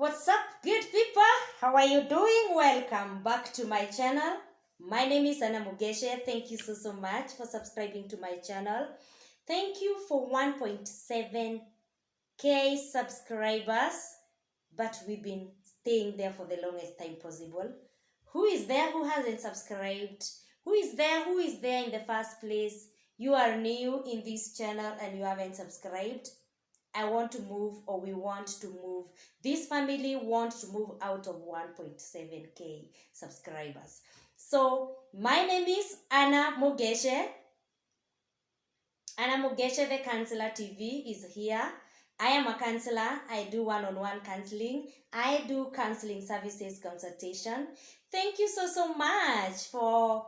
What's up, good people? How are you doing? Welcome back to my channel. My name is Anna Mugeshe. Thank you so much for subscribing to my channel. Thank you for 1.7k subscribers, but we've been staying there for the longest time possible. Who is there who hasn't subscribed? Who is there in the first place? You are new in this channel and you haven't subscribed. I want to move, or we want to move. This family wants to move out of 1.7k subscribers. So my name is Anna Mugeshe. Anna Mugeshe, the Counselor TV, is here. I am a counselor. I do one-on-one counseling. I do counseling services consultation. Thank you so much for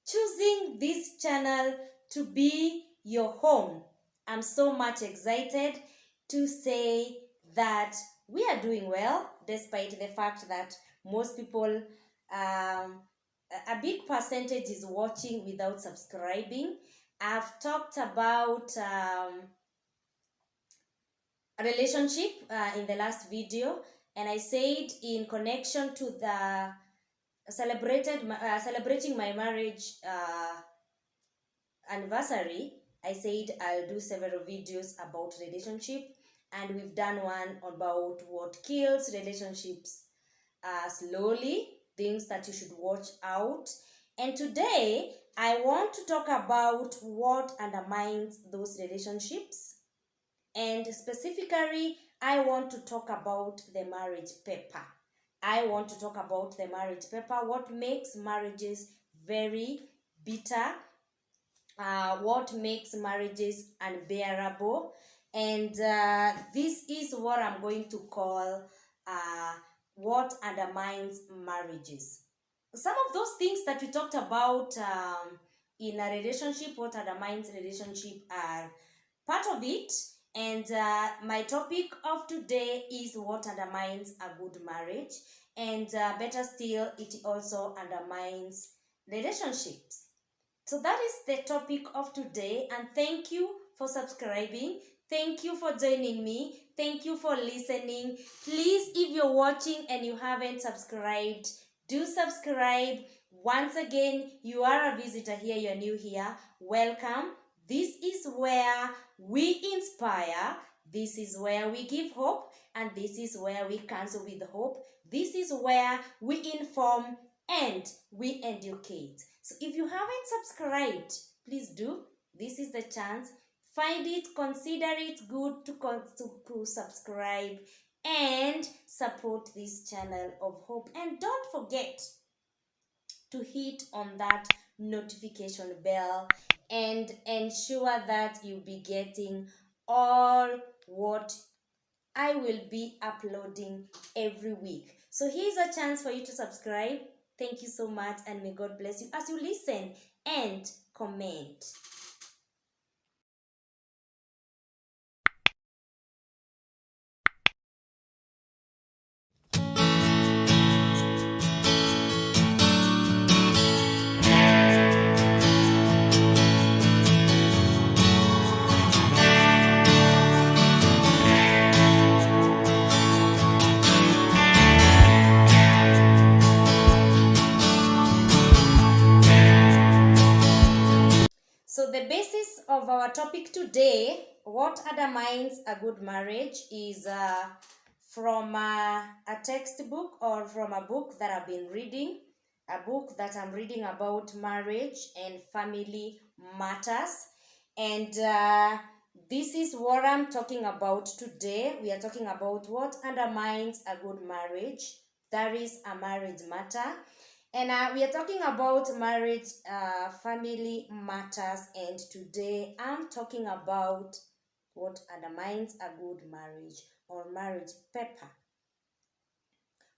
choosing this channel to be your home. I'm so much excited to say that we are doing well, despite the fact that most people, a big percentage is watching without subscribing. I've talked about a relationship in the last video, and I said in connection to the celebrating my marriage anniversary, I said I'll do several videos about relationship, and we've done one about what kills relationships slowly, things that you should watch out. And today I want to talk about what undermines those relationships, and specifically I want to talk about the marriage paper. I want to talk about the marriage paper, what makes marriages very bitter, what makes marriages unbearable, and this is what I'm going to call what undermines marriages. Some of those things that we talked about in a relationship, what undermines relationship, are part of it. And my topic of today is what undermines a good marriage, and better still, it also undermines relationships. So that is the topic of today, and thank you for subscribing. Thank you for joining me. Thank you for listening. Please, if you're watching and you haven't subscribed, do subscribe. Once again, you are a visitor here, you're new here, welcome. This is where we inspire, this is where we give hope, and this is where we counsel with hope. This is where we inform and we educate. So if you haven't subscribed, please do. This is the chance. Find it, consider it good to subscribe and support this channel of hope. And don't forget to hit on that notification bell and ensure that you'll be getting all what I will be uploading every week. So here's a chance for you to subscribe. Thank you so much, and may God bless you as you listen and comment. So the basis of our topic today, what undermines a good marriage, is from a textbook, or from a book that I've been reading, a book that I'm reading about marriage and family matters. And this is what I'm talking about today. We are talking about what undermines a good marriage. That is a marriage matter. And we are talking about marriage, family matters, and today I'm talking about what undermines a good marriage, or marriage paper.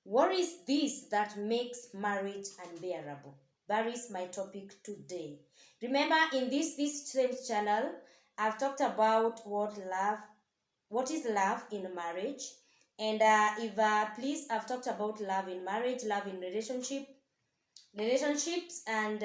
What is this that makes marriage unbearable? That is my topic today. Remember, in this same channel, I've talked about what is love in marriage, and please, I've talked about love in marriage, love in relationships, and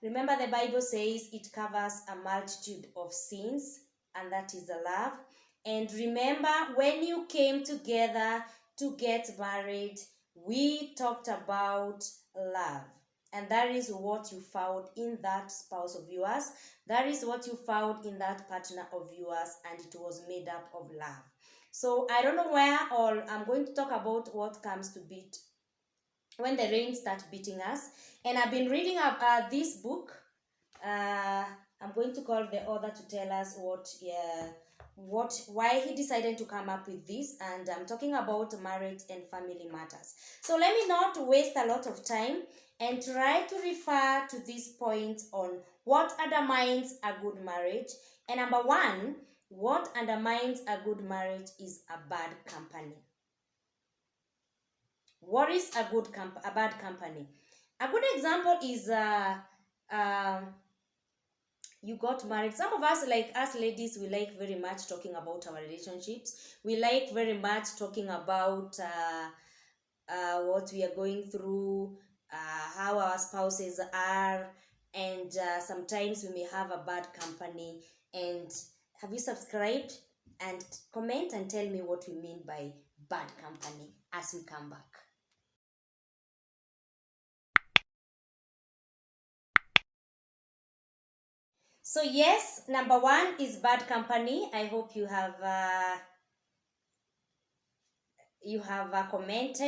remember, the Bible says it covers a multitude of sins, and that is a love. And remember, when you came together, to get married, we talked about love. And that is what you found in that spouse of yours. That is what you found in that partner of yours, and it was made up of love. So I don't know where, or I'm going to talk about what comes to beat when the rain starts beating us. And I've been reading up this book. I'm going to call the author to tell us why he decided to come up with this. And I'm talking about marriage and family matters. So let me not waste a lot of time and try to refer to these points on what undermines a good marriage. And number one, what undermines a good marriage is a bad company. What is a bad company? A good example is um, you got married. Some of us, like us ladies, we like very much talking about our relationships. We like very much talking about what we are going through, how our spouses are, and sometimes we may have a bad company. And have you subscribed? And comment and tell me what we mean by bad company as we come back. So yes, number one is bad company. I hope you have comment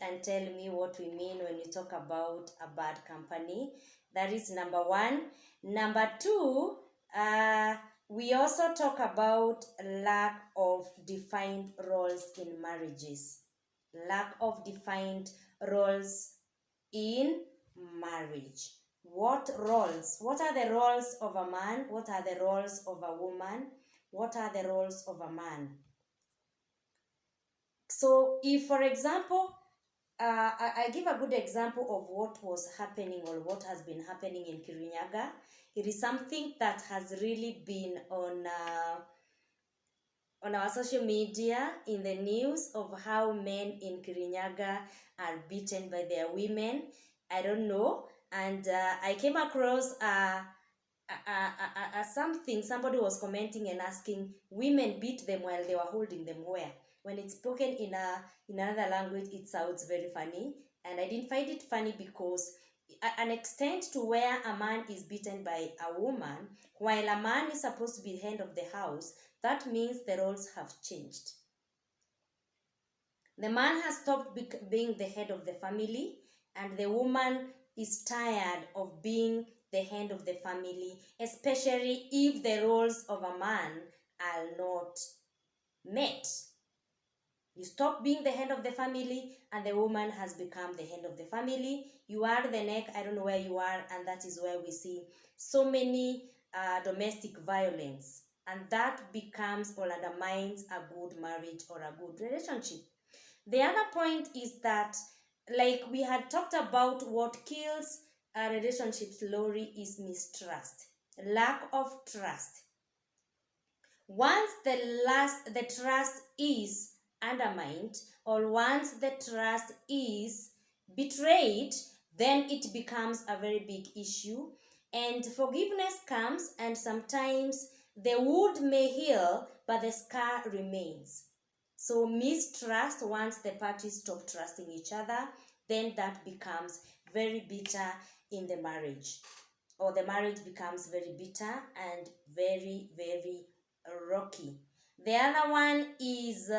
and tell me what we mean when we talk about a bad company. That is number one. Number two, we also talk about lack of defined roles in marriages. Lack of defined roles in marriage. What roles? What are the roles of a man? What are the roles of a woman? What are the roles of a man? So, if for example, I give a good example of what was happening or what has been happening in Kirinyaga. It is something that has really been on our social media, in the news, of how men in Kirinyaga are beaten by their women. I don't know. And I came across something. Somebody was commenting and asking, women beat them while they were holding them where? When it's spoken in another language, it sounds very funny. And I didn't find it funny because an extent to where a man is beaten by a woman, while a man is supposed to be the head of the house, that means the roles have changed. The man has stopped being the head of the family, and the woman is tired of being the head of the family, especially if the roles of a man are not met. You stop being the head of the family, and the woman has become the head of the family. You are the neck, I don't know where you are, and that is where we see so many domestic violence. And that becomes or undermines a good marriage or a good relationship. The other point is that, like we had talked about, what kills a relationship slowly is mistrust, lack of trust. Once the trust is undermined, or once the trust is betrayed, then it becomes a very big issue, and forgiveness comes, and sometimes the wound may heal but the scar remains. So mistrust, once the parties stop trusting each other, then that becomes very bitter in the marriage, or the marriage becomes very bitter and very, very rocky. The other one is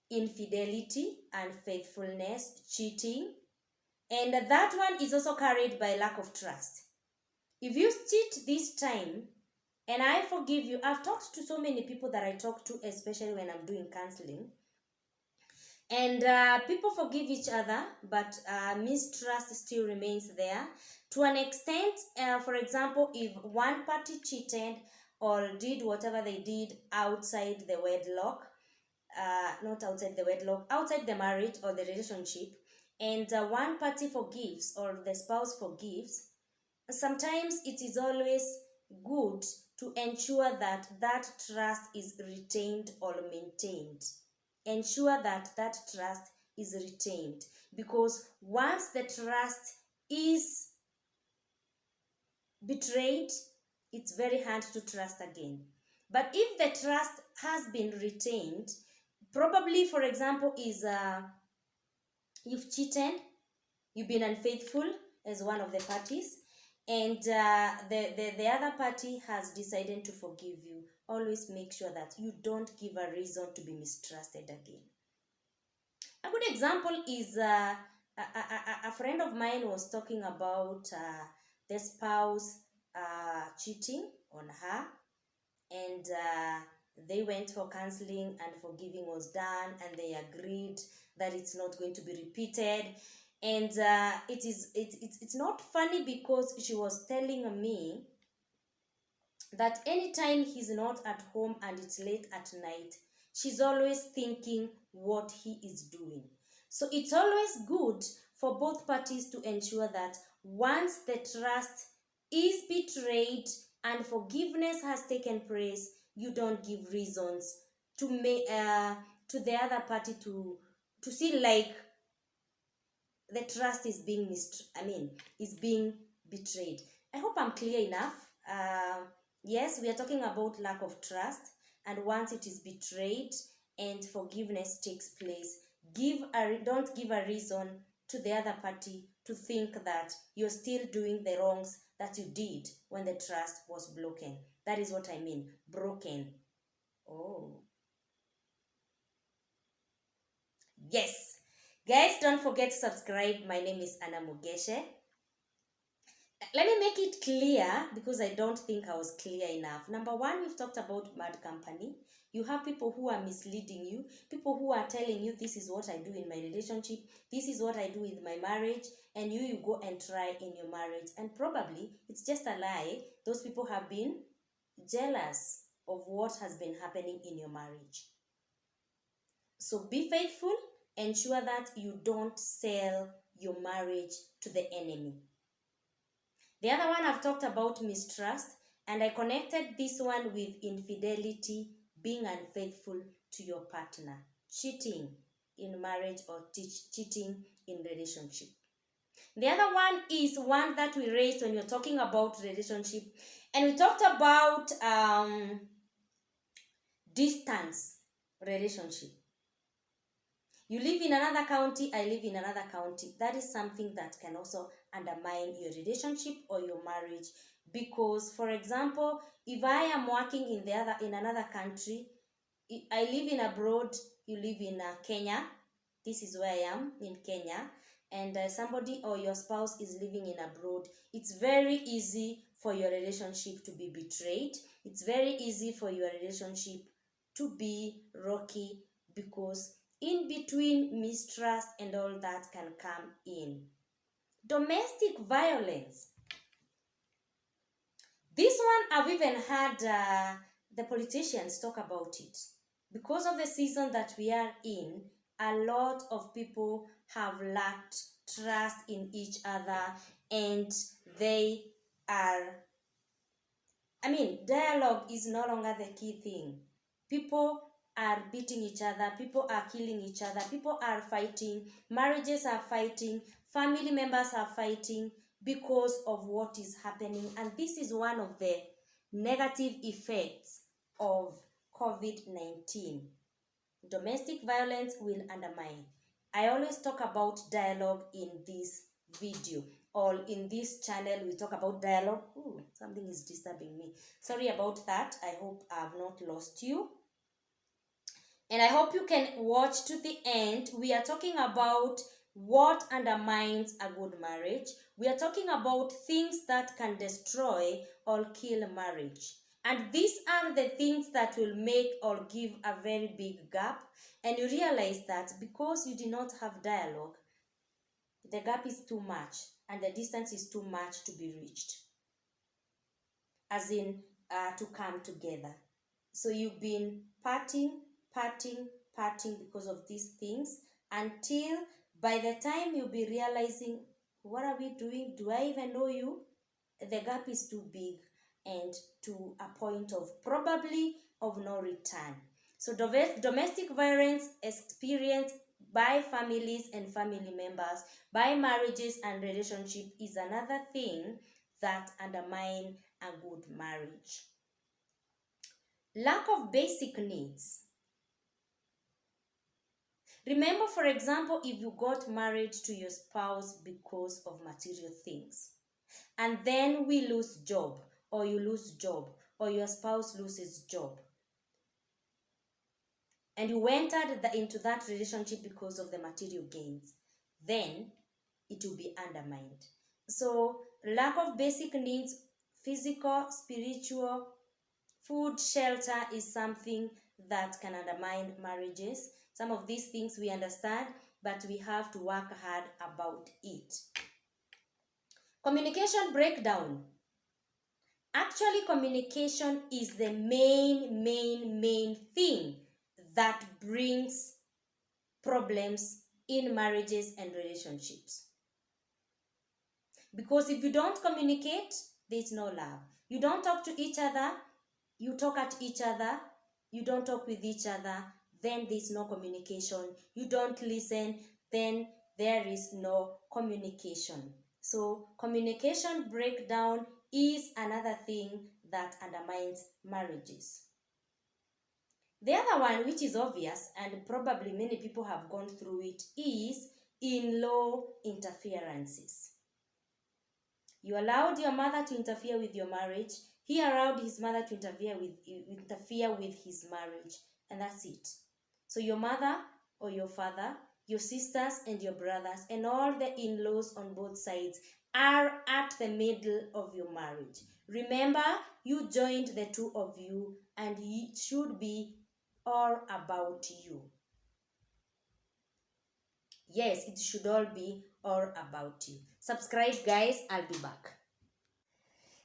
infidelity, unfaithfulness, cheating, and that one is also carried by lack of trust. If you cheat this time, and I forgive you, I've talked to so many people that I talk to, especially when I'm doing counseling, and people forgive each other, but mistrust still remains there to an extent. For example, if one party cheated or did whatever they did outside the wedlock, not outside the wedlock, outside the marriage or the relationship, and one party forgives or the spouse forgives, sometimes it is always good to ensure that that trust is retained or maintained. Ensure that that trust is retained, because once the trust is betrayed, it's very hard to trust again. But if the trust has been retained, Probably, for example, is you've cheated, you've been unfaithful as one of the parties, and the other party has decided to forgive you. Always make sure that you don't give a reason to be mistrusted again. A good example is a friend of mine was talking about the spouse cheating on her, and they went for counseling and forgiving was done, and they agreed that it's not going to be repeated. And it's not funny because she was telling me that anytime he's not at home and it's late at night, she's always thinking what he is doing. So it's always good for both parties to ensure that once the trust is betrayed and forgiveness has taken place, you don't give reasons to the other party to see like the trust is being is being betrayed. I hope I'm clear enough. Yes, we are talking about lack of trust, and once it is betrayed and forgiveness takes place, don't give a reason to the other party to think that you're still doing the wrongs that you did when the trust was broken. That is what I mean, broken. Oh, yes. Guys, don't forget to subscribe. My name is Anna Mugeshe. Let me make it clear because I don't think I was clear enough. Number one, we've talked about bad company. You have people who are misleading you, people who are telling you this is what I do in my relationship, this is what I do in my marriage, and you go and try in your marriage. And probably it's just a lie. Those people have been jealous of what has been happening in your marriage. So be faithful, ensure that you don't sell your marriage to the enemy. The other one I've talked about mistrust, and I connected this one with infidelity, being unfaithful to your partner, cheating in marriage or cheating in relationship. The other one is one that we raised when you're talking about relationship, and we talked about distance relationship. You live in another county, I live in another county. That is something that can also undermine your relationship or your marriage. Because, for example, if I am working in another country, I live in abroad, you live in Kenya. This is where I am in Kenya, and somebody or your spouse is living in abroad. It's very easy for your relationship to be betrayed. It's very easy for your relationship to be rocky because in between mistrust and all that can come in. Domestic violence. This one I've even had the politicians talk about it. Because of the season that we are in, a lot of people have lacked trust in each other, and they are, dialogue is no longer the key thing. People are beating each other, people are killing each other, people are fighting, marriages are fighting, family members are fighting because of what is happening. And this is one of the negative effects of COVID-19. Domestic violence will undermine. I always talk about dialogue in this video, or in this channel we talk about dialogue. Ooh, something is disturbing me. Sorry about that. I hope I have not lost you. And I hope you can watch to the end. We are talking about what undermines a good marriage. We are talking about things that can destroy or kill marriage. And these are the things that will make or give a very big gap. And you realize that because you did not have dialogue, the gap is too much and the distance is too much to be reached. As in, to come together. So you've been parting because of these things until by the time you'll be realizing, what are we doing? Do I even know you? The gap is too big and to a point of probably of no return. So domestic violence experienced by families and family members, by marriages and relationship is another thing that undermine a good marriage. Lack of basic needs. Remember, for example, if you got married to your spouse because of material things, and then we lose job, or you lose job, or your spouse loses job, and you entered into that relationship because of the material gains, then it will be undermined. So, lack of basic needs, physical, spiritual, food, shelter is something that can undermine marriages. Some of these things we understand, but we have to work hard about it. Communication breakdown. Actually, communication is the main thing that brings problems in marriages and relationships. Because if you don't communicate, there's no love. You don't talk to each other, you talk at each other, you don't talk with each other, then there's no communication. You don't listen, then there is no communication. So communication breakdown is another thing that undermines marriages. The other one, which is obvious and probably many people have gone through it, is in-law interferences. You allowed your mother to interfere with your marriage. He allowed his mother to interfere with his marriage, and that's it. So your mother or your father, your sisters and your brothers, and all the in-laws on both sides are at the middle of your marriage. Remember, you joined the two of you, and it should be all about you. Yes, it should all be all about you. Subscribe, guys. I'll be back.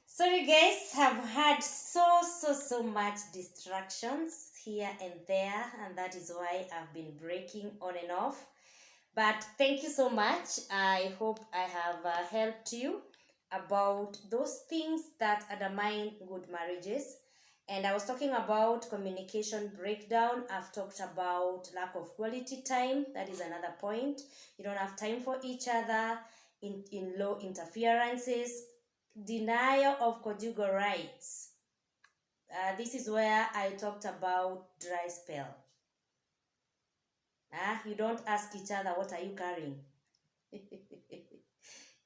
Sorry guys, have had so much distractions here and there, and that is why I've been breaking on and off. But thank you so much. I hope I have helped you about those things that undermine good marriages. And I was talking about communication breakdown. I've talked about lack of quality time. That is another point. You don't have time for each other, in-law interferences, denial of conjugal rights. This is where I talked about dry spell. You don't ask each other, what are you carrying?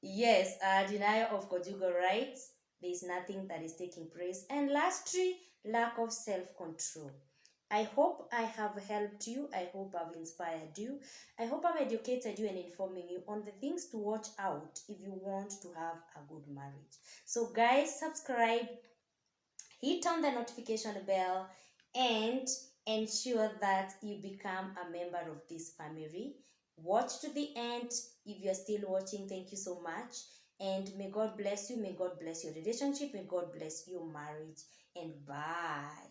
Yes, denial of conjugal rights. There is nothing that is taking place. And lastly, lack of self-control. I hope I have helped you. I hope I've inspired you. I hope I've educated you and informing you on the things to watch out if you want to have a good marriage. So guys, subscribe, hit on the notification bell, and ensure that you become a member of this family. Watch to the end. If you're still watching, thank you so much. And may God bless you. May God bless your relationship. May God bless your marriage. And bye.